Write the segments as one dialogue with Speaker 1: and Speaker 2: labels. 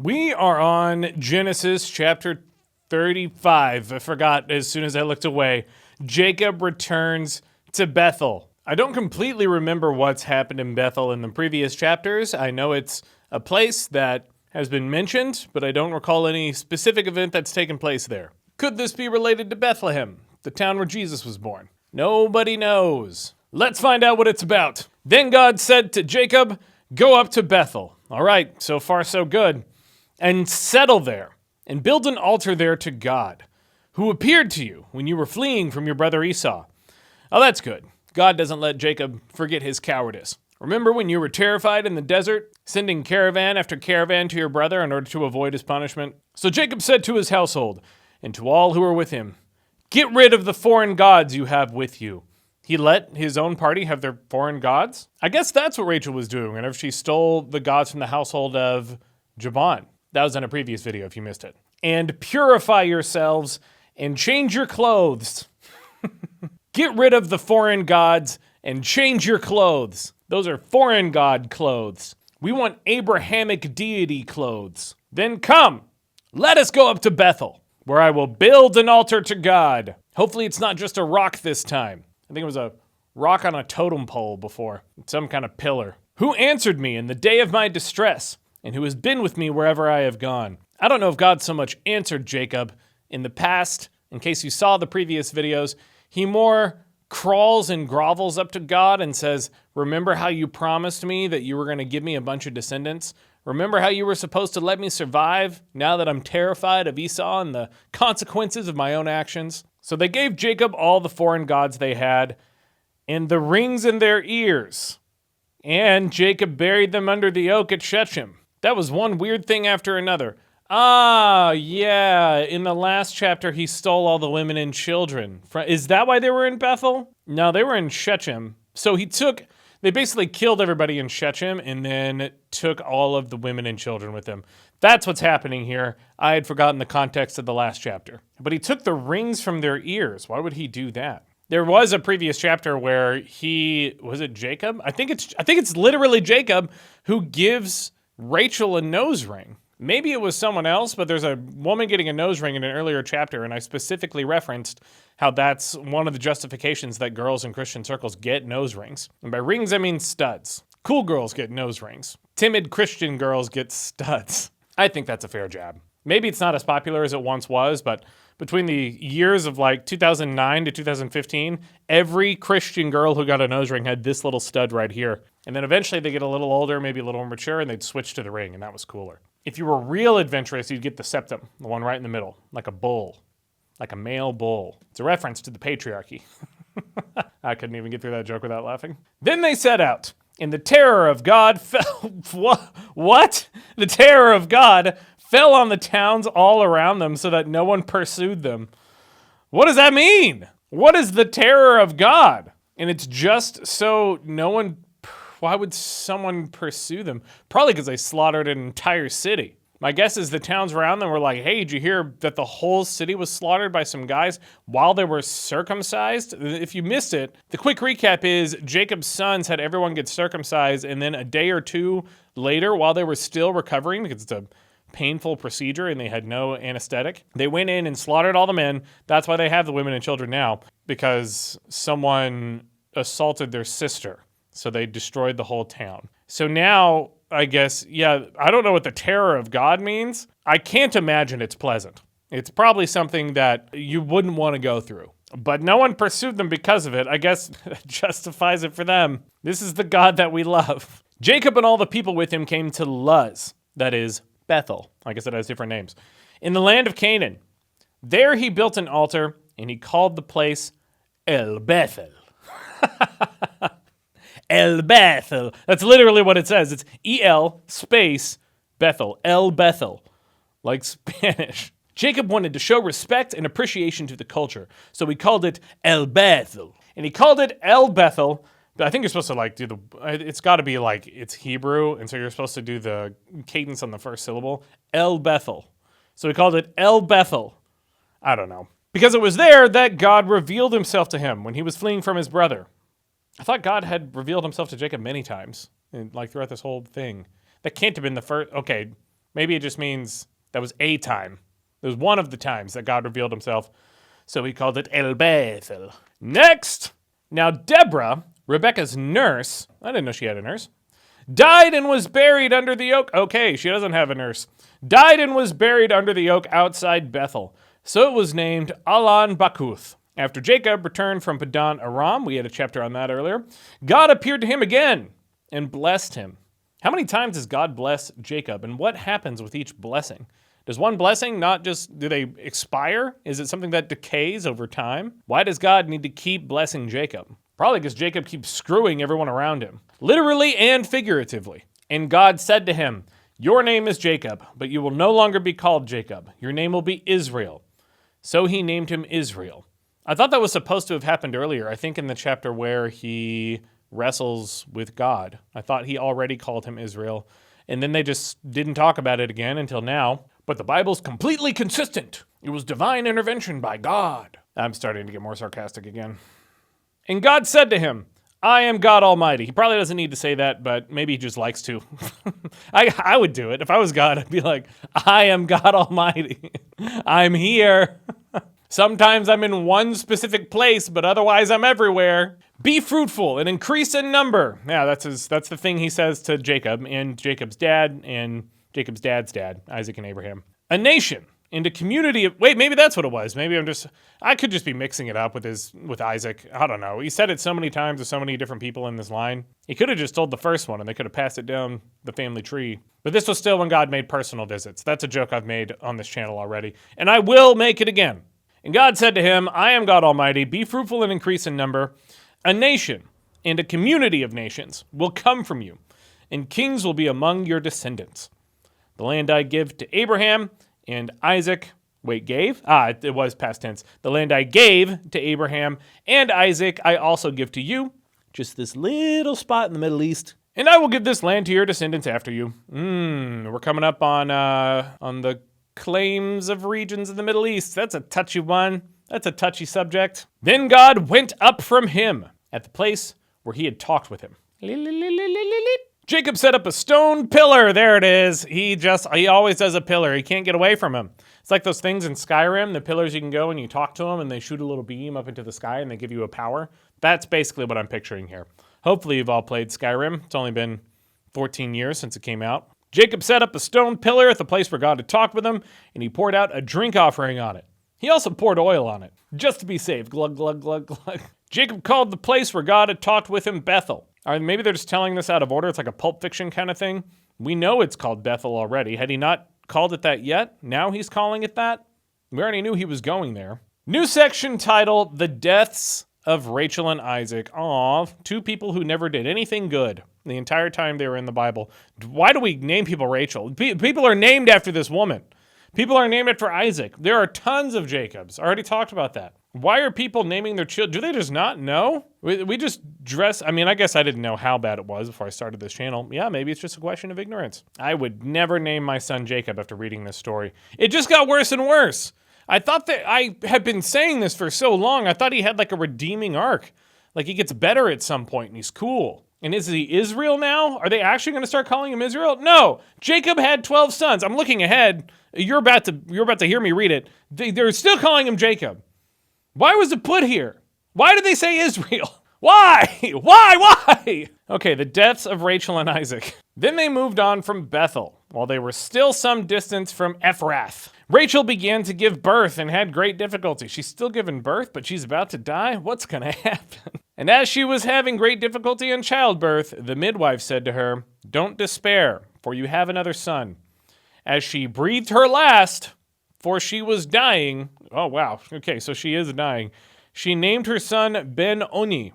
Speaker 1: We are on Genesis chapter 35. I forgot as soon as I looked away. Jacob returns to Bethel. I don't completely remember what's happened in Bethel in the previous chapters. I know it's a place that has been mentioned, but I don't recall any specific event that's taken place there. Could this be related to Bethlehem, the town where Jesus was born? Nobody knows. Let's find out what it's about. Then God said to Jacob, "Go up to Bethel." All right, so far so good. "And settle there, and build an altar there to God, who appeared to you when you were fleeing from your brother Esau." Oh, that's good. God doesn't let Jacob forget his cowardice. Remember when you were terrified in the desert, sending caravan after caravan to your brother in order to avoid his punishment? So Jacob said to his household and to all who were with him, "Get rid of the foreign gods you have with you." He let his own party have their foreign gods? I guess that's what Rachel was doing whenever she stole the gods from the household of Jaban. That was in a previous video if you missed it. "And purify yourselves and change your clothes." Get rid of the foreign gods and change your clothes. Those are foreign god clothes. We want Abrahamic deity clothes. "Then come, let us go up to Bethel, where I will build an altar to God." Hopefully it's not just a rock this time. I think it was a rock on a totem pole before. Some kind of pillar. "Who answered me in the day of my distress, and who has been with me wherever I have gone." I don't know if God so much answered Jacob in the past. In case you saw the previous videos, he more crawls and grovels up to God and says, "Remember how you promised me that you were going to give me a bunch of descendants? Remember how you were supposed to let me survive now that I'm terrified of Esau and the consequences of my own actions?" So they gave Jacob all the foreign gods they had and the rings in their ears. And Jacob buried them under the oak at Shechem. That was one weird thing after another. Ah, yeah, in the last chapter he stole all the women and children. Is that why they were in Bethel? No, they were in Shechem. So they basically killed everybody in Shechem and then took all of the women and children with him. That's what's happening here. I had forgotten the context of the last chapter. But he took the rings from their ears. Why would he do that? There was a previous chapter where was it Jacob? I think it's literally Jacob who gives Rachel a nose ring. Maybe it was someone else, but there's a woman getting a nose ring in an earlier chapter, and I specifically referenced how that's one of the justifications that girls in Christian circles get nose rings. And by rings, I mean studs. Cool girls get nose rings. Timid Christian girls get studs. I think that's a fair jab. Maybe it's not as popular as it once was, but between the years of like 2009 to 2015, every Christian girl who got a nose ring had this little stud right here. And then eventually they get a little older, maybe a little more mature, and they'd switch to the ring, and that was cooler. If you were real adventurous, you'd get the septum, the one right in the middle, like a bull, like a male bull. It's a reference to the patriarchy. I couldn't even get through that joke without laughing. "Then they set out, and the terror of God fell..." What? "The terror of God fell on the towns all around them so that no one pursued them." What does that mean? What is the terror of God? And it's just so no one... Why would someone pursue them? Probably because they slaughtered an entire city. My guess is the towns around them were like, "Hey, did you hear that the whole city was slaughtered by some guys while they were circumcised?" If you missed it, the quick recap is Jacob's sons had everyone get circumcised, and then a day or two later, while they were still recovering, because it's a painful procedure and they had no anesthetic, they went in and slaughtered all the men. That's why they have the women and children now, because someone assaulted their sister. So they destroyed the whole town. So now, I guess, I don't know what the terror of God means. I can't imagine it's pleasant. It's probably something that you wouldn't want to go through. But no one pursued them because of it. I guess that justifies it for them. This is the God that we love. "Jacob and all the people with him came to Luz," that is Bethel. I guess it has different names. "In the land of Canaan. There he built an altar, and he called the place El Bethel." El Bethel. That's literally what it says. It's E-L space Bethel. El Bethel. Like Spanish. Jacob wanted to show respect and appreciation to the culture, so he called it El Bethel. And he called it El Bethel, but I think you're supposed to do it's got to be it's Hebrew, and so you're supposed to do the cadence on the first syllable. El Bethel. So he called it El Bethel. I don't know. Because it was there that God revealed himself to him when he was fleeing from his brother. I thought God had revealed himself to Jacob many times, throughout this whole thing. That can't have been the first. Okay, Maybe it just means that was a time. It was one of the times that God revealed himself. So he called it El Bethel. Next! Now Deborah, Rebecca's nurse, I didn't know she had a nurse, died and was buried under the oak. Okay, she doesn't have a nurse. Died and was buried under the oak outside Bethel. So it was named Alan Bakuth. After Jacob returned from Padan Aram, we had a chapter on that earlier, God appeared to him again and blessed him. How many times does God bless Jacob, and what happens with each blessing? Does one blessing not just, do they expire? Is it something that decays over time? Why does God need to keep blessing Jacob? Probably because Jacob keeps screwing everyone around him, literally and figuratively. And God said to him, your name is Jacob, but you will no longer be called Jacob. Your name will be Israel. So he named him Israel. I thought that was supposed to have happened earlier. I think in the chapter where he wrestles with God. I thought he already called him Israel. And then they just didn't talk about it again until now. But the Bible's completely consistent. It was divine intervention by God. I'm starting to get more sarcastic again. And God said to him, I am God Almighty. He probably doesn't need to say that, but maybe he just likes to. I would do it. If I was God, I'd be like, I am God Almighty. I'm here. Sometimes I'm in one specific place, but otherwise I'm everywhere. Be fruitful and increase in number. Yeah, that's the thing he says to Jacob and Jacob's dad and Jacob's dad's dad, Isaac and Abraham. A nation and a community of, wait, maybe that's what it was. Maybe I could just be mixing it up with Isaac. I don't know. He said it so many times to so many different people in this line. He could have just told the first one and they could have passed it down the family tree. But this was still when God made personal visits. That's a joke I've made on this channel already. And I will make it again. And God said to him, I am God Almighty, be fruitful and increase in number. A nation and a community of nations will come from you, and kings will be among your descendants. The land I give to Abraham and Isaac, it was past tense. The land I gave to Abraham and Isaac I also give to you, just this little spot in the Middle East. And I will give this land to your descendants after you. We're coming up on the claims of regions in the Middle East. That's a touchy one. That's a touchy subject. Then God went up from him at the place where he had talked with him. Jacob set up a stone pillar. There it is. He always does a pillar. He can't get away from him. It's like those things in Skyrim, the pillars you can go and you talk to them and they shoot a little beam up into the sky and they give you a power. That's basically what I'm picturing here. Hopefully you've all played Skyrim. It's only been 14 years since it came out. Jacob set up a stone pillar at the place where God had talked with him, and he poured out a drink offering on it. He also poured oil on it, just to be safe. Glug, glug, glug, glug. Jacob called the place where God had talked with him Bethel. Or maybe they're just telling this out of order. It's like a Pulp Fiction kind of thing. We know it's called Bethel already. Had he not called it that yet? Now he's calling it that? We already knew he was going there. New section titled, The Deaths of Rachel and Isaac. Aw, two people who never did anything good the entire time they were in the Bible. Why do we name people Rachel? People are named after this woman. People are named after Isaac. There are tons of Jacobs. I already talked about that. Why are people naming their children? Do they just not know? We just dress. I mean, I guess I didn't know how bad it was before I started this channel. Yeah, maybe it's just a question of ignorance. I would never name my son Jacob after reading this story. It just got worse and worse. I thought that I had been saying this for so long. I thought he had like a redeeming arc. Like he gets better at some point and he's cool. And is he Israel now? Are they actually going to start calling him Israel? No. Jacob had 12 sons. I'm looking ahead. You're about to hear me read it. They're still calling him Jacob. Why was it put here? Why did they say Israel? Why? Why? Okay, the deaths of Rachel and Isaac. Then they moved on from Bethel, while they were still some distance from Ephrath. Rachel began to give birth and had great difficulty. She's still giving birth, but she's about to die? What's going to happen? And as she was having great difficulty in childbirth, the midwife said to her, Don't despair, for you have another son. As she breathed her last, for she was dying. Oh, wow. Okay, so she is dying. She named her son Ben-Oni,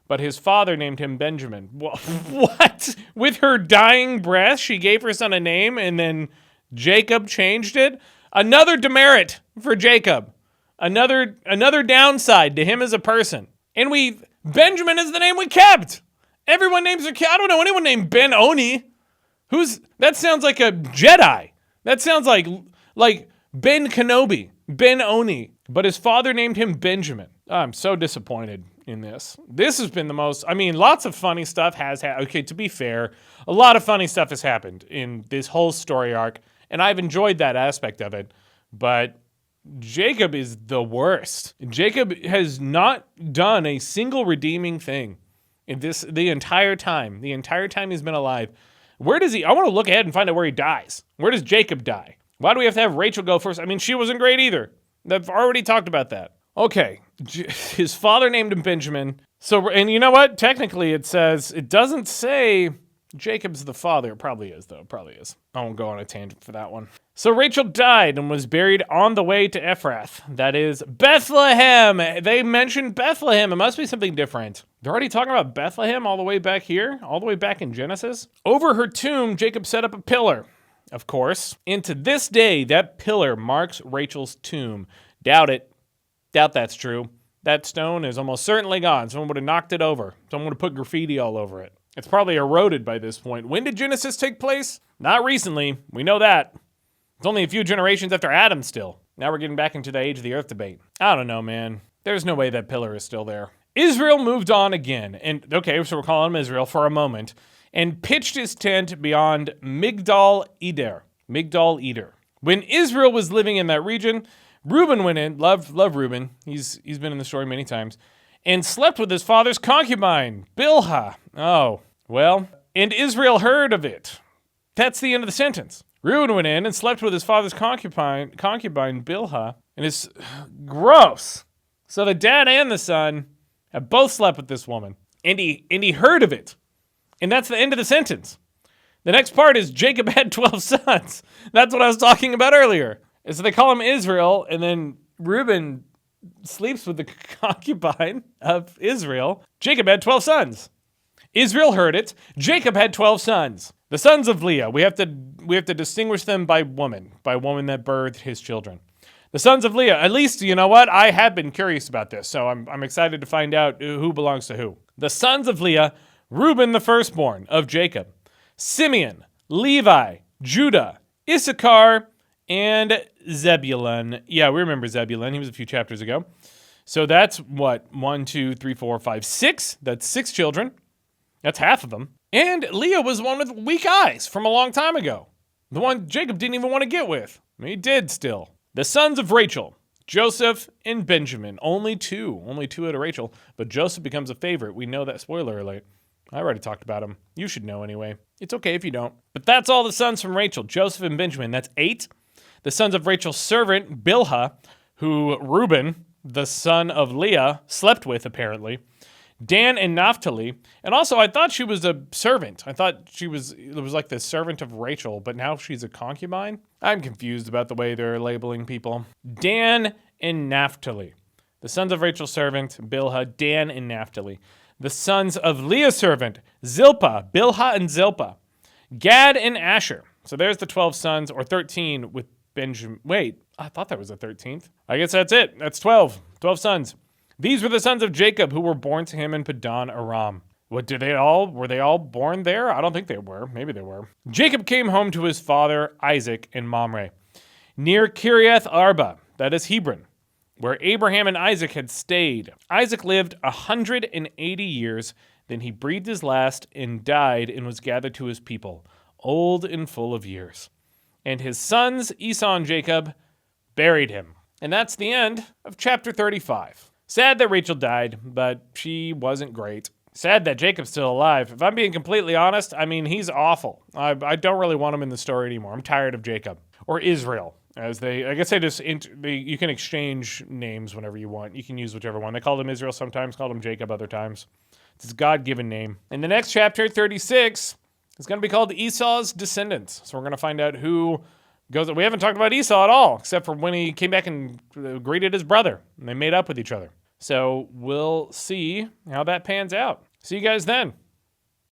Speaker 1: but his father named him Benjamin. What? With her dying breath, she gave her son a name, and then Jacob changed it? Another demerit for Jacob. Another downside to him as a person. And Benjamin is the name we kept. Everyone names their kid. I don't know anyone named Ben-Oni. That sounds like a Jedi. That sounds like Ben Kenobi. Ben-Oni. But his father named him Benjamin. I'm so disappointed in this. This has been the most, lots of funny stuff has happened. Okay, to be fair, a lot of funny stuff has happened in this whole story arc. and I've enjoyed that aspect of it, but Jacob is the worst. Jacob has not done a single redeeming thing in the entire time he's been alive. Where does he? I want to look ahead and find out where he dies. Where does Jacob die? Why do we have to have Rachel go first? I mean, she wasn't great either. I've already talked about that. Okay, his father named him Benjamin. So, and you know what? Technically, it doesn't say Jacob's the father. It probably is, though. It probably is. I won't go on a tangent for that one. So Rachel died and was buried on the way to Ephrath. That is Bethlehem. They mentioned Bethlehem. It must be something different. They're already talking about Bethlehem all the way back here, all the way back in Genesis. Over her tomb, Jacob set up a pillar, of course. And to this day, that pillar marks Rachel's tomb. Doubt it. Doubt that's true. That stone is almost certainly gone. Someone would have knocked it over. Someone would have put graffiti all over it. It's probably eroded by this point. When did Genesis take place? Not recently. We know that. It's only a few generations after Adam still. Now we're getting back into the age of the earth debate. I don't know, man. There's no way that pillar is still there. Israel moved on again. And okay, so we're calling him Israel for a moment. And pitched his tent beyond Migdal Eder. Migdal Eder. When Israel was living in that region, Reuben went in. Love Reuben. He's been in the story many times. And slept with his father's concubine, Bilhah. Oh, well. And Israel heard of it. That's the end of the sentence. Reuben went in and slept with his father's concubine Bilhah, and it's gross. So the dad and the son have both slept with this woman, and he heard of it, and that's the end of the sentence. The next part is Jacob had 12 sons. That's what I was talking about earlier. And so they call him Israel, and then Reuben sleeps with the concubine of Israel. Jacob had 12 sons. Israel heard it. Jacob had 12 sons. The sons of Leah, we have to distinguish them by woman that birthed his children. The sons of Leah, at least, you know what? I have been curious about this, so I'm excited to find out who belongs to who. The sons of Leah, Reuben the firstborn of Jacob, Simeon, Levi, Judah, Issachar, and Zebulun. Yeah, we remember Zebulun. He was a few chapters ago. So that's what? 1, 2, 3, 4, 5, 6. That's 6 children. That's half of them. And Leah was one with weak eyes from a long time ago. The one Jacob didn't even want to get with. He did still. The sons of Rachel, Joseph and Benjamin. Only two out of Rachel. But Joseph becomes a favorite. We know that. Spoiler alert. I already talked about him. You should know anyway. It's okay if you don't. But that's all the sons from Rachel, Joseph and Benjamin. That's 8. The sons of Rachel's servant, Bilhah, who Reuben, the son of Leah, slept with, apparently. Dan and Naphtali. And also, I thought she was a servant. I thought it was like the servant of Rachel, but now she's a concubine? I'm confused about the way they're labeling people. Dan and Naphtali. The sons of Rachel's servant, Bilhah, Dan and Naphtali. The sons of Leah's servant, Zilpah, Bilhah and Zilpah. Gad and Asher. So there's the 12 sons, or 13 with Benjamin. Wait, I thought that was the 13th. I guess that's it. That's 12. 12 sons. These were the sons of Jacob who were born to him in Padan Aram. Were they all born there? I don't think they were. Maybe they were. Jacob came home to his father Isaac in Mamre, near Kiriath Arba, that is Hebron, where Abraham and Isaac had stayed. Isaac lived 180 years, then he breathed his last and died and was gathered to his people, old and full of years. And his sons, Esau and Jacob, buried him. And that's the end of chapter 35. Sad that Rachel died, but she wasn't great. Sad that Jacob's still alive. If I'm being completely honest, I mean, he's awful. I don't really want him in the story anymore. I'm tired of Jacob. Or Israel, as I guess you can exchange names whenever you want. You can use whichever one. They called him Israel sometimes, called him Jacob other times. It's his God-given name. In the next chapter, 36, it's going to be called Esau's Descendants. So we're going to find out who goes. We haven't talked about Esau at all, except for when he came back and greeted his brother, and they made up with each other. So we'll see how that pans out. See you guys then.